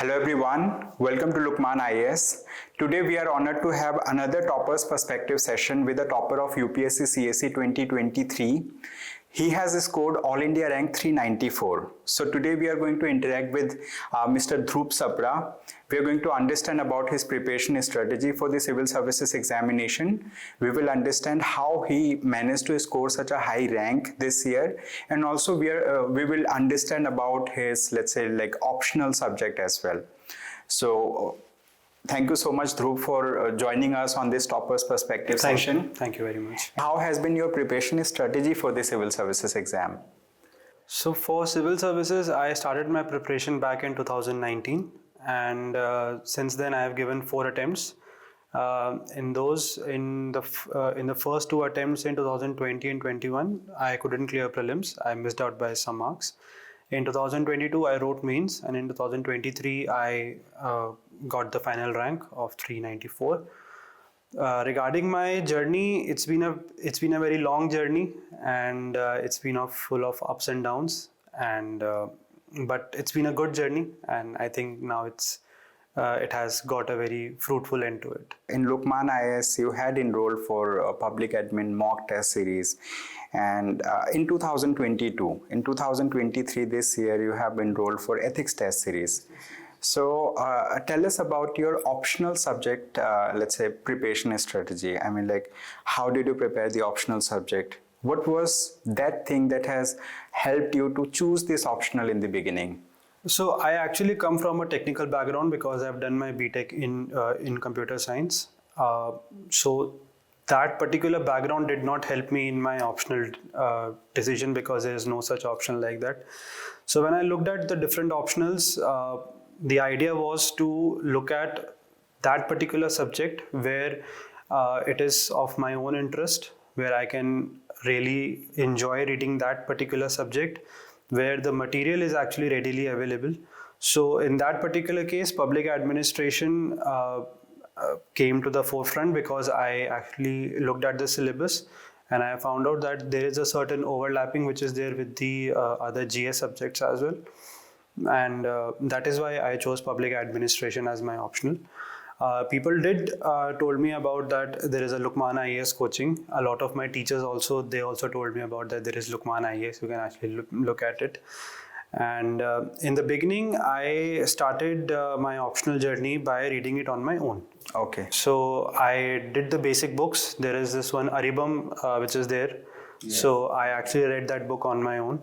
Hello everyone, welcome to Lukmaan IAS. Today we are honored to have another Topper's Perspective session with a topper of UPSC CSE 2023. He has scored All India rank 394. So today we are going to interact with Mr. Dhruv Sapra. We are going to understand about his preparation strategy for the civil services examination. We will understand how he managed to score such a high rank this year, and also we will understand about his, let's say, like optional subject as well. So thank you so much, Dhruv, for joining us on this Topper's Perspective session. Thank you very much. How has been your preparation strategy for the civil services exam? So for civil services, I started my preparation back in 2019, and since then I have given 4 attempts. In the first 2 attempts in 2020 and 21, I couldn't clear prelims. I missed out by some marks. In 2022, I wrote mains, and in 2023, I got the final rank of 394. Regarding my journey, it's been a very long journey, and it's been full of ups and downs. But it's been a good journey, and I think now it has got a very fruitful end to it. In Lukmaan IAS, you had enrolled for a public admin mock test series, and in 2023 this year, you have enrolled for ethics test series. So tell us about your optional subject, let's say, preparation strategy. I mean, like, how did you prepare the optional subject? What was that thing that has helped you to choose this optional in the beginning? So I actually come from a technical background because I've done my BTech in computer science. So that particular background did not help me in my optional decision, because there is no such option like that. So when I looked at the different optionals, the idea was to look at that particular subject where it is of my own interest, where I can really enjoy reading that particular subject, where the material is actually readily available. So in that particular case, public administration came to the forefront, because I actually looked at the syllabus and I found out that there is a certain overlapping which is there with the other GS subjects as well. And that is why I chose public administration as my optional. People did told me about that there is a Lukmaan IAS coaching. A lot of my teachers also told me about that there is Lukmaan IAS. You can actually look at it. And in the beginning, I started my optional journey by reading it on my own. Okay. So I did the basic books. There is this one Aribam which is there. Yeah. So I actually read that book on my own.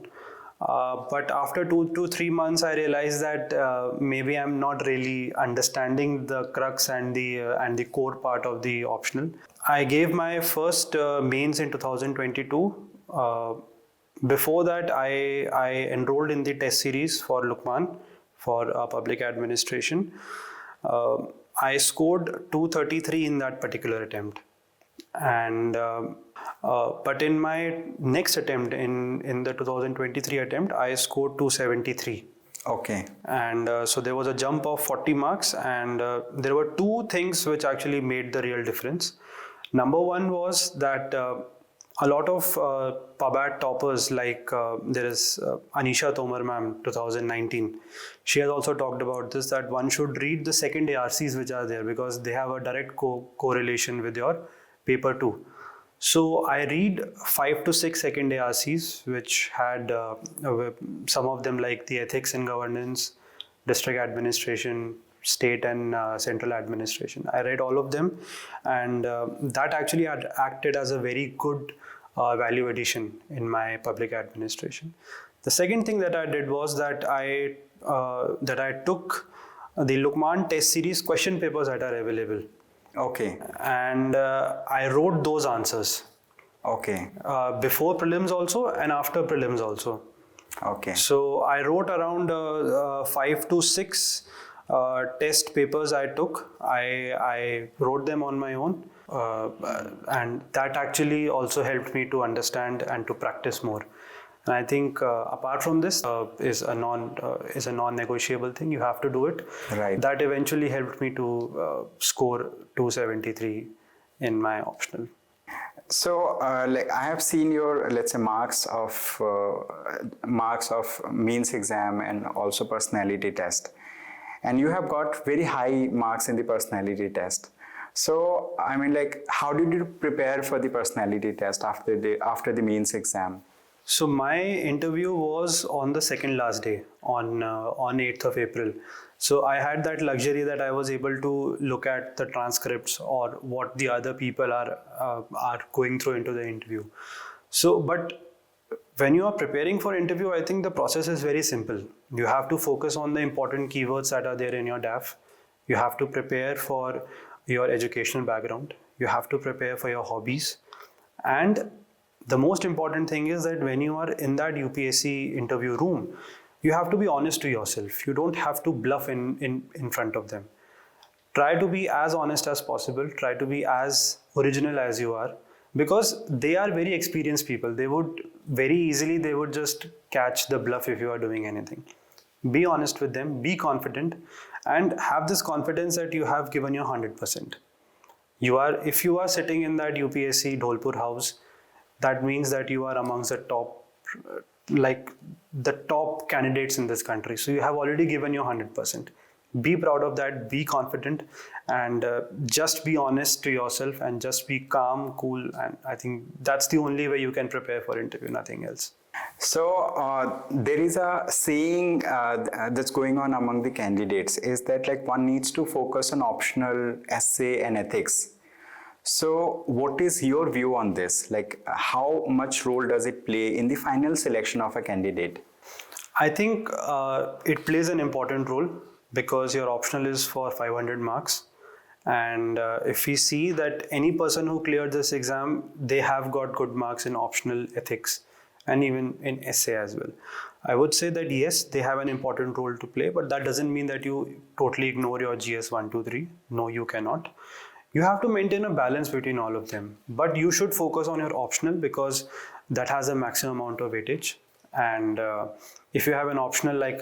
But after 2 to 3 months, I realized that maybe I'm not really understanding the crux and the core part of the optional. I gave my first mains in 2022. Before that, I enrolled in the test series for Lukmaan for public administration. I scored 233 in that particular attempt, and but in my next attempt, in the 2023 attempt, I scored 273. Okay. And so there was a jump of 40 marks, and there were 2 things which actually made the real difference. Number one was that a lot of PubAd toppers, like there is Anisha Tomar ma'am, 2019. She has also talked about this, that one should read the second ARCs which are there, because they have a direct correlation with your paper 2. So I read 5 to 6 second ARCs, which had some of them like the ethics and governance, district administration, state and central administration. I read all of them, and that actually had acted as a very good value addition in my public administration. The second thing that I did was that I took the Lukmaan test series question papers that are available. Okay. And I wrote those answers. Okay. Before prelims also and after prelims also. Okay. So I wrote around 5 to 6 test papers I took. I wrote them on my own, and that actually also helped me to understand and to practice more. And I think apart from this is a non-negotiable thing. You have to do it. Right. That eventually helped me to score 273 in my optional. So, like I have seen your, let's say, marks of means exam and also personality test. and you have got very high marks in the personality test. So, I mean, like, how did you prepare for the personality test after the mains exam? So my interview was on the second last day, on 8th of April. So I had that luxury that I was able to look at the transcripts or what the other people are going through into the interview. So, but when you are preparing for interview, I think the process is very simple. You have to focus on the important keywords that are there in your DAF. You have to prepare for your educational background. You have to prepare for your hobbies. And the most important thing is that when you are in that UPSC interview room, you have to be honest to yourself. You don't have to bluff in front of them. Try to be as honest as possible. Try to be as original as you are, because they are very experienced people. They would just catch the bluff if you are doing anything. Be honest with them, be confident, and have this confidence that you have given your 100%. If you are sitting in that UPSC Dholpur house, that means that you are amongst the top candidates in this country. So you have already given your 100%. Be proud of that, be confident, and just be honest to yourself and just be calm, cool. And I think that's the only way you can prepare for interview, nothing else. So there is a saying that's going on among the candidates, is that like one needs to focus on optional, essay and ethics. So what is your view on this? Like, how much role does it play in the final selection of a candidate? I think it plays an important role, because your optional is for 500 marks. And if we see that any person who cleared this exam, they have got good marks in optional, ethics, and even in essay as well. I would say that yes, they have an important role to play, but that doesn't mean that you totally ignore your GS 1, 2, 3. No, you cannot. You have to maintain a balance between all of them, but you should focus on your optional, because that has a maximum amount of weightage. And if you have an optional like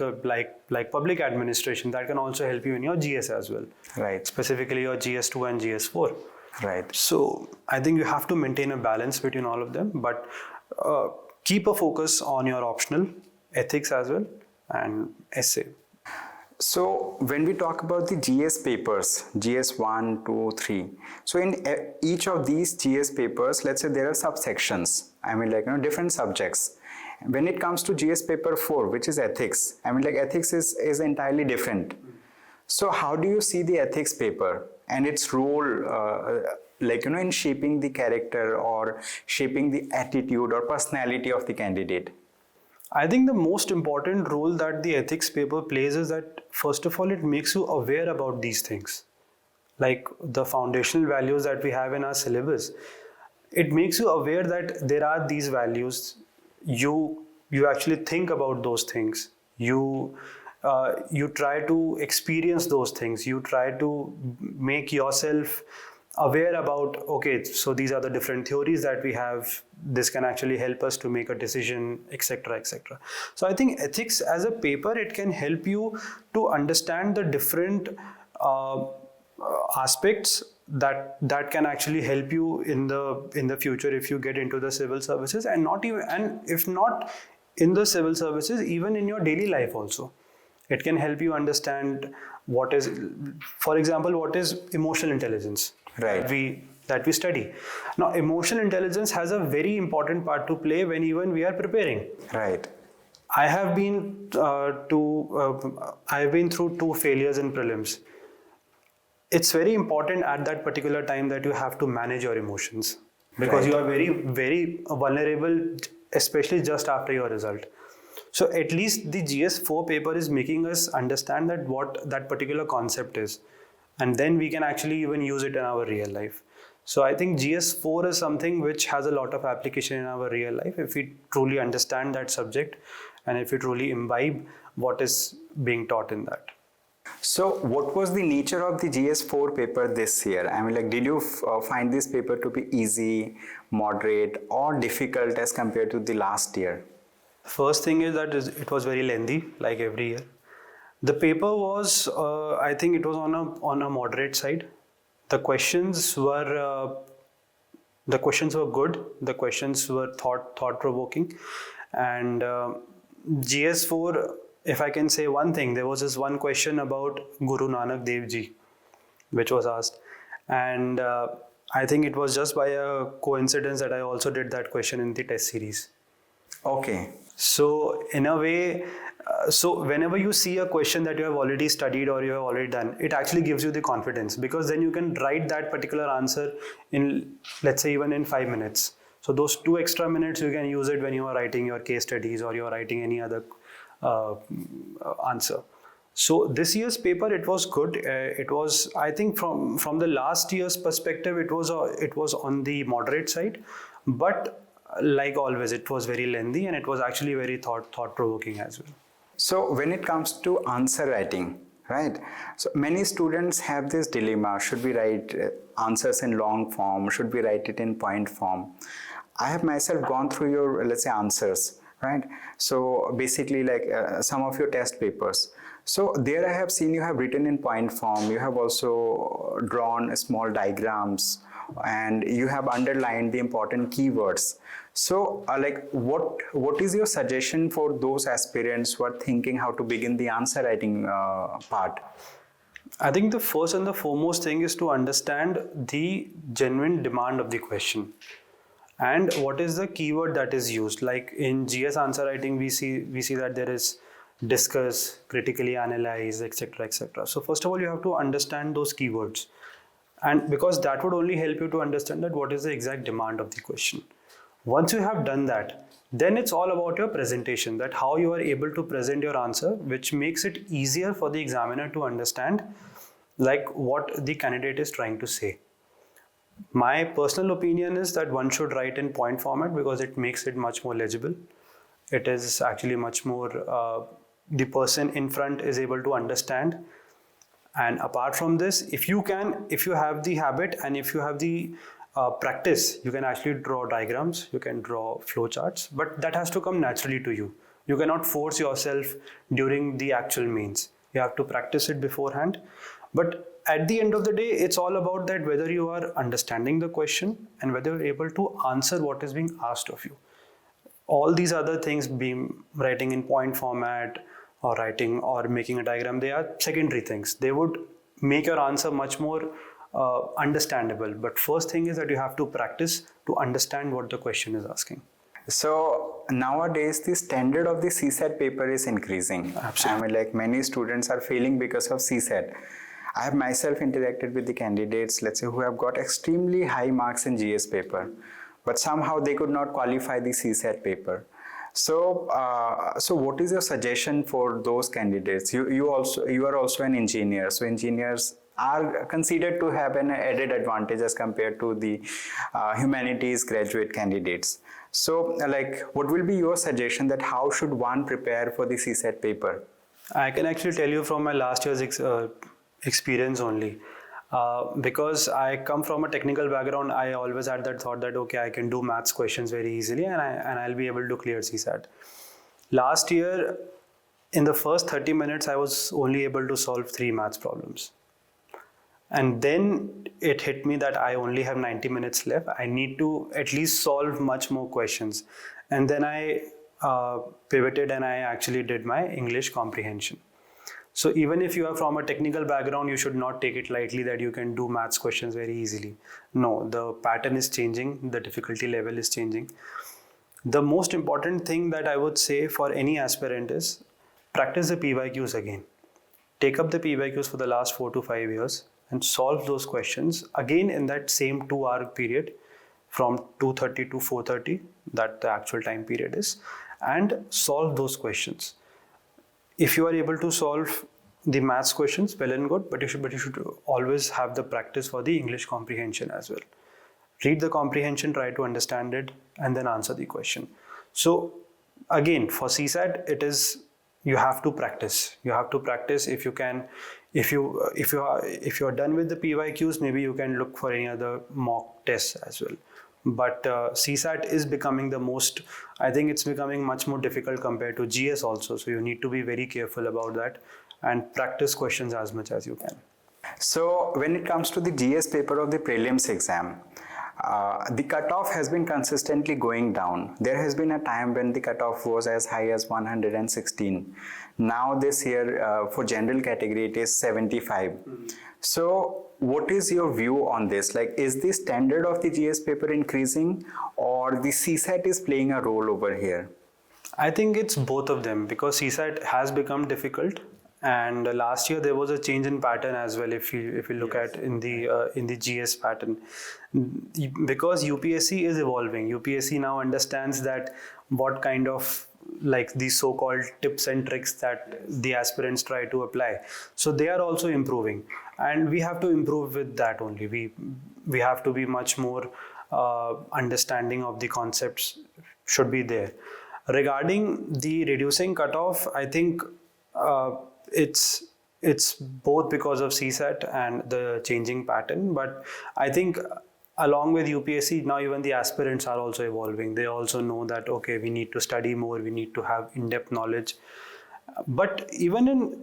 public administration, that can also help you in your GS as well. Right. Specifically your GS2 and GS4. Right. So I think you have to maintain a balance between all of them, but keep a focus on your optional, ethics as well, and essay. So when we talk about the GS papers, GS 1, 2, 3, so in each of these GS papers, let's say there are subsections, different subjects. When it comes to GS paper 4, which is ethics, ethics is entirely different. So how do you see the ethics paper and its role in shaping the character or shaping the attitude or personality of the candidate? I think the most important role that the ethics paper plays is that, first of all, it makes you aware about these things. Like the foundational values that we have in our syllabus, it makes you aware that there are these values. You actually think about those things. You try to experience those things. You try to make yourself aware about, okay, so these are the different theories that we have. This can actually help us to make a decision, etc., etc. So I think ethics as a paper, it can help you to understand the different aspects that can actually help you in the future if you get into the civil services, and if not in the civil services, even in your daily life also. It can help you understand for example, what is emotional intelligence. Right. That we study. Now, emotional intelligence has a very important part to play when even we are preparing. Right. I have been through 2 failures in prelims. It's very important at that particular time that you have to manage your emotions, because Right. you are very, very vulnerable, especially just after your result. So at least the GS4 paper is making us understand that what that particular concept is. And then we can actually even use it in our real life. So I think GS4 is something which has a lot of application in our real life if we truly understand that subject and if we truly imbibe what is being taught in that. So what was the nature of the GS4 paper this year? Did you find this paper to be easy, moderate, or difficult as compared to the last year? First thing is that it was very lengthy, like every year. The paper was, I think it was on a moderate side. The questions were good. The questions were thought provoking, and GS4 if I can say one thing, there was this one question about Guru Nanak Dev Ji, which was asked. And I think it was just by a coincidence that I also did that question in the test series. Okay. So in a way, so whenever you see a question that you have already studied or you have already done, it actually gives you the confidence, because then you can write that particular answer in, let's say, even in 5 minutes. So those 2 extra minutes, you can use it when you are writing your case studies or you are writing any other answer. So this year's paper, it was good. It was, I think, from the last year's perspective, it was on the moderate side, but like always, it was very lengthy and it was actually very thought-provoking as well. So when it comes to answer writing, right? So many students have this dilemma: should we write answers in long form? Should we write it in point form? I have myself gone through your, let's say, answers, right? So basically, like some of your test papers. So there I have seen you have written in point form. You have also drawn small diagrams and you have underlined the important keywords. So like what is your suggestion for those aspirants who are thinking how to begin the answer writing part? I think the first and the foremost thing is to understand the genuine demand of the question and what is the keyword that is used. Like in GS answer writing, we see that there is discuss, critically analyze, etc., etc. So first of all, you have to understand those keywords, and because that would only help you to understand that what is the exact demand of the question. Once you have done that, then it's all about your presentation, that how you are able to present your answer, which makes it easier for the examiner to understand like what the candidate is trying to say. My personal opinion is that one should write in point format because it makes it much more legible. It is actually much more, the person in front is able to understand. And apart from this, if you have the habit and if you have the practice, you can actually draw diagrams, you can draw flowcharts, but that has to come naturally to you. You cannot force yourself during the actual means. You have to practice it beforehand. But at the end of the day, it's all about that whether you are understanding the question and whether you're able to answer what is being asked of you. All these other things, being writing in point format or writing or making a diagram, they are secondary things. They would make your answer much more understandable. But first thing is that you have to practice to understand what the question is asking. So nowadays the standard of the CSAT paper is increasing. Absolutely. I mean, like many students are failing because of CSAT. I have myself interacted with the candidates, let's say, who have got extremely high marks in GS paper, but somehow they could not qualify the CSAT paper. So, so what is your suggestion for those candidates? You are also an engineer, so engineers are considered to have an added advantage as compared to the humanities graduate candidates. So, like, what will be your suggestion that how should one prepare for the CSAT paper? I can actually tell you from my last year's experience only. Because I come from a technical background, I always had that thought that, okay, I can do maths questions very easily and I'll be able to clear CSAT. Last year, in the first 30 minutes, I was only able to solve 3 maths problems. And then it hit me that I only have 90 minutes left. I need to at least solve much more questions. And then I pivoted and I actually did my English comprehension. So even if you are from a technical background, you should not take it lightly that you can do maths questions very easily. No, the pattern is changing, the difficulty level is changing. The most important thing that I would say for any aspirant is practice the PYQs again. Take up the PYQs for the last 4 to 5 years and solve those questions again in that same 2-hour period from 2:30 to 4:30, that the actual time period is, and solve those questions. If you are able to solve the maths questions, well and good, but you should always have the practice for the English comprehension as well. Read the comprehension, try to understand it, and then answer the question. So again, for CSAT, it is you have to practice. You have to practice. If you can, if you are done with the PYQs, maybe you can look for any other mock tests as well. But CSAT is becoming I think it's becoming much more difficult compared to GS also. So you need to be very careful about that and practice questions as much as you can. So when it comes to the GS paper of the prelims exam, the cutoff has been consistently going down. There has been a time when the cutoff was as high as 116. Now this year for general category it is 75. So what is your view on this? Like, is the standard of the GS paper increasing, or the CSAT is playing a role over here? I think it's both of them, because CSAT has become difficult, and last year there was a change in pattern as well. If you look at in the GS pattern, because UPSC is evolving. UPSC now understands that what kind of, like, these so-called tips and tricks that the aspirants try to apply. So they are also improving, and we have to improve with that only. We have to be much more understanding of the concepts should be there. Regarding the reducing cutoff, I think it's both because of CSAT and the changing pattern. But I think along with UPSC, now even the aspirants are also evolving. They also know that, okay, we need to study more, we need to have in-depth knowledge. But even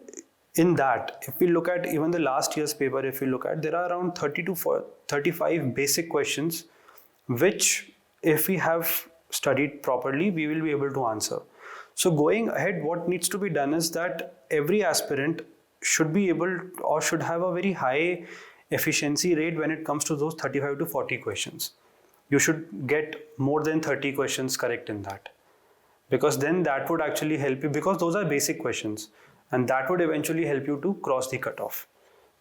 in that, if we look at even the last year's paper, if we look at, there are around 30 to 35 basic questions, which if we have studied properly, we will be able to answer. So going ahead, what needs to be done is that every aspirant should be able or should have a very high efficiency rate when it comes to those 35 to 40 questions. You should get more than 30 questions correct in that, because then that would actually help you, because those are basic questions, and that would eventually help you to cross the cutoff.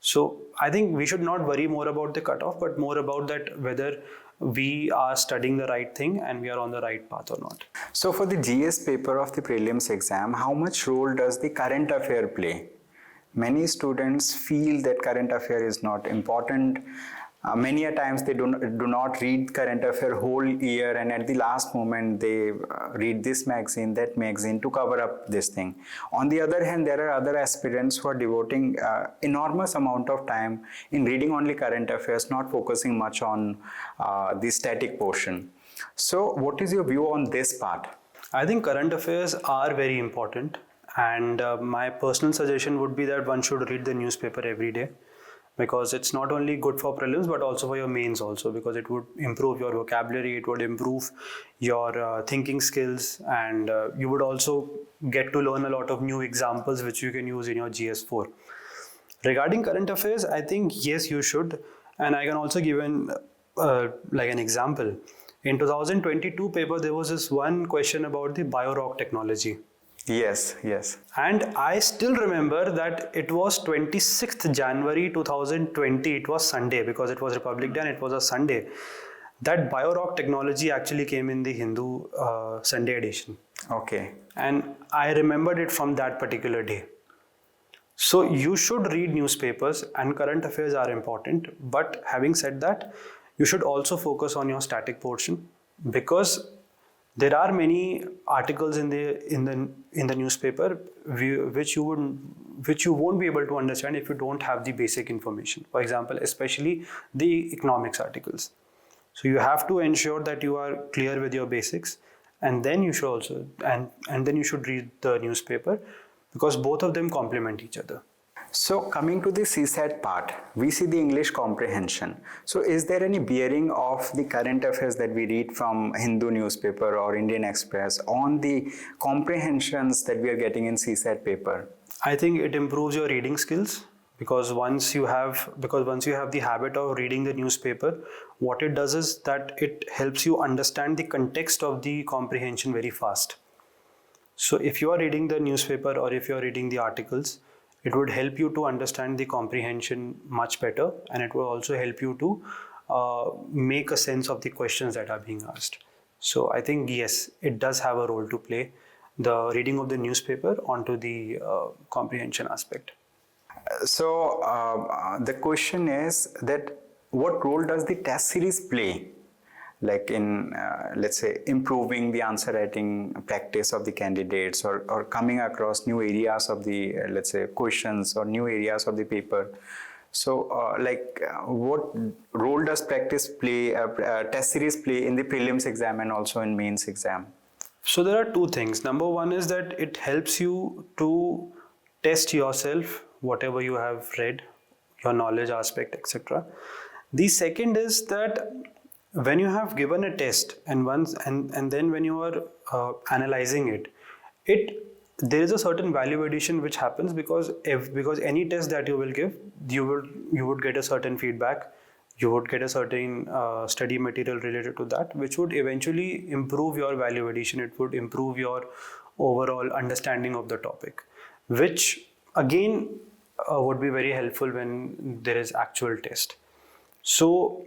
So I think we should not worry more about the cutoff, but more about that whether we are studying the right thing and we are on the right path or not. So for the GS paper of the prelims exam, how much role does the current affair play? Many students feel that current affair is not important. Many a times they do not read current affair whole year, and at the last moment they read this magazine, that magazine to cover up this thing. On the other hand, there are other aspirants who are devoting enormous amount of time in reading only current affairs, not focusing much on the static portion. So what is your view on this part? I think current affairs are very important, and my personal suggestion would be that one should read the newspaper every day, because it's not only good for prelims but also for your mains also, because it would improve your vocabulary, it would improve your thinking skills, and you would also get to learn a lot of new examples which you can use in your GS4. Regarding current affairs, I think yes, you should, and I can also give an example. In 2022 paper, there was this one question about the bio-rock technology. Yes. And I still remember that it was 26th January 2020. It was Sunday, because it was Republic Day and it was a Sunday. That bio-rock technology actually came in the Hindu Sunday edition. Okay. And I remembered it from that particular day. So you should read newspapers, and current affairs are important. But having said that, you should also focus on your static portion, because there are many articles in the newspaper which you won't be able to understand if you don't have the basic information. For example, especially the economics articles. So you have to ensure that you are clear with your basics, and then you should also and then you should read the newspaper, because both of them complement each other. So coming to the CSAT part, we see the English comprehension. So is there any bearing of the current affairs that we read from Hindu newspaper or Indian Express on the comprehensions that we are getting in CSAT paper? I think it improves your reading skills, because once you have the habit of reading the newspaper, what it does is that it helps you understand the context of the comprehension very fast. So if you are reading the newspaper or if you are reading the articles, it would help you to understand the comprehension much better, and it will also help you to make a sense of the questions that are being asked. So I think yes, it does have a role to play, the reading of the newspaper onto the comprehension aspect. So the question is that what role does the test series play, like in let's say improving the answer writing practice of the candidates, or coming across new areas of the let's say questions or new areas of the paper? So what role does practice play, test series play in the prelims exam and also in mains exam? So there are two things. Number one is that it helps you to test yourself, whatever you have read, your knowledge aspect, etc. The second is that when you have given a test and then when you are analyzing it there is a certain value addition which happens because any test that you will give, you would get a certain feedback, you would get a certain study material related to that, which would eventually improve your value addition. It would improve your overall understanding of the topic, which again would be very helpful when there is actual test. So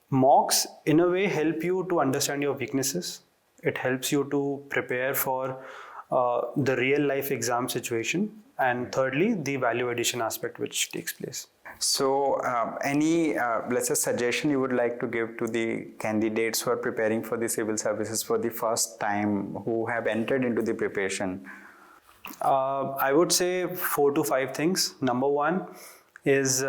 mocks in a way help you to understand your weaknesses. It helps you to prepare for the real life exam situation, and thirdly the value addition aspect which takes place. So any let's say suggestion you would like to give to the candidates who are preparing for the civil services for the first time, who have entered into the preparation? I would say 4 to 5 things. Number one is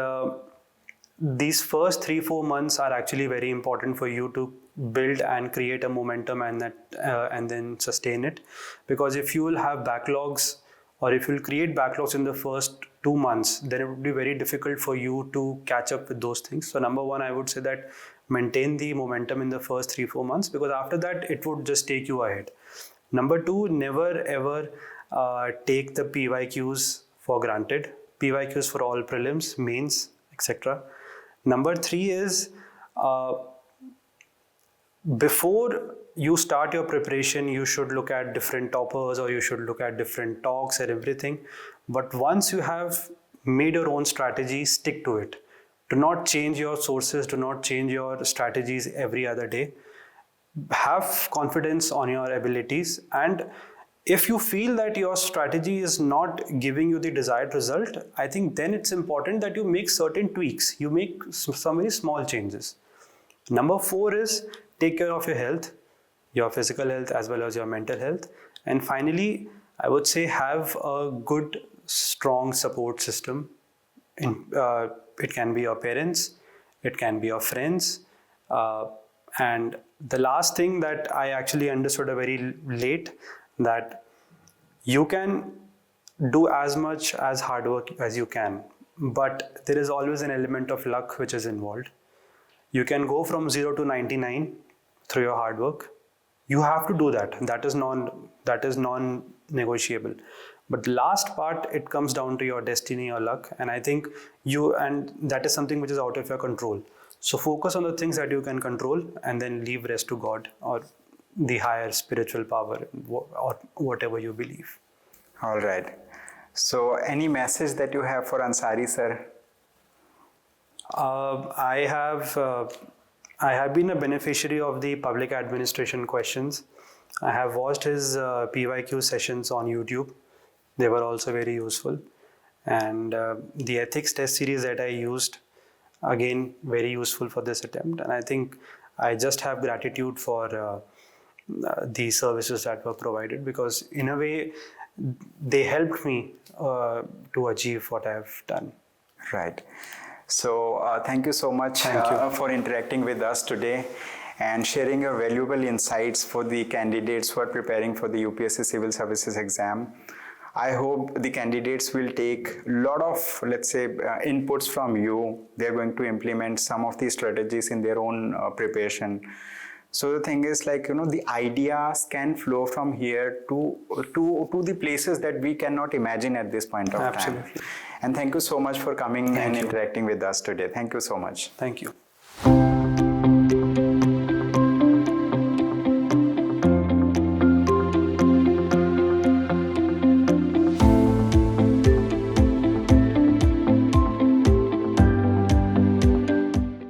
these first 3-4 months are actually very important for you to build and create a momentum and then sustain it, because if you will have backlogs or if you'll create backlogs in the first 2 months, then it would be very difficult for you to catch up with those things. So number one, I would say that maintain the momentum in the first 3-4 months, because after that it would just take you ahead. Number two, never ever take the PYQs for granted. PYQs for all prelims, mains, etc. Number three is before you start your preparation, you should look at different toppers or you should look at different talks and everything. But once you have made your own strategy, stick to it. Do not change your sources, do not change your strategies every other day. Have confidence on your abilities, and if you feel that your strategy is not giving you the desired result, I think then it's important that you make certain tweaks. You make some very small changes. Number four is take care of your health, your physical health as well as your mental health. And finally, I would say have a good, strong support system. It can be your parents, it can be your friends. And the last thing that I actually understood very late, that you can do as much as hard work as you can, but there is always an element of luck which is involved. You can go from 0 to 99 through your hard work. You have to do that. That is non-negotiable. But the last part, it comes down to your destiny or luck, and I think that is something which is out of your control. So focus on the things that you can control and then leave rest to God or the higher spiritual power or whatever you believe. All right. So any message that you have for Ansari sir? I have been a beneficiary of the public administration questions. I have watched his PYQ sessions on YouTube. They were also very useful. And the ethics test series that I used, again, very useful for this attempt. And I think I just have gratitude for the services that were provided, because in a way, they helped me to achieve what I have done. Right. So thank you so much for interacting with us today and sharing your valuable insights for the candidates who are preparing for the UPSC Civil Services exam. I hope the candidates will take a lot of, let's say, inputs from you. They're going to implement some of these strategies in their own preparation. So the thing is, like, the ideas can flow from here to the places that we cannot imagine at this point of time. And thank you so much for coming and interacting with us today. Thank you so much. Thank you.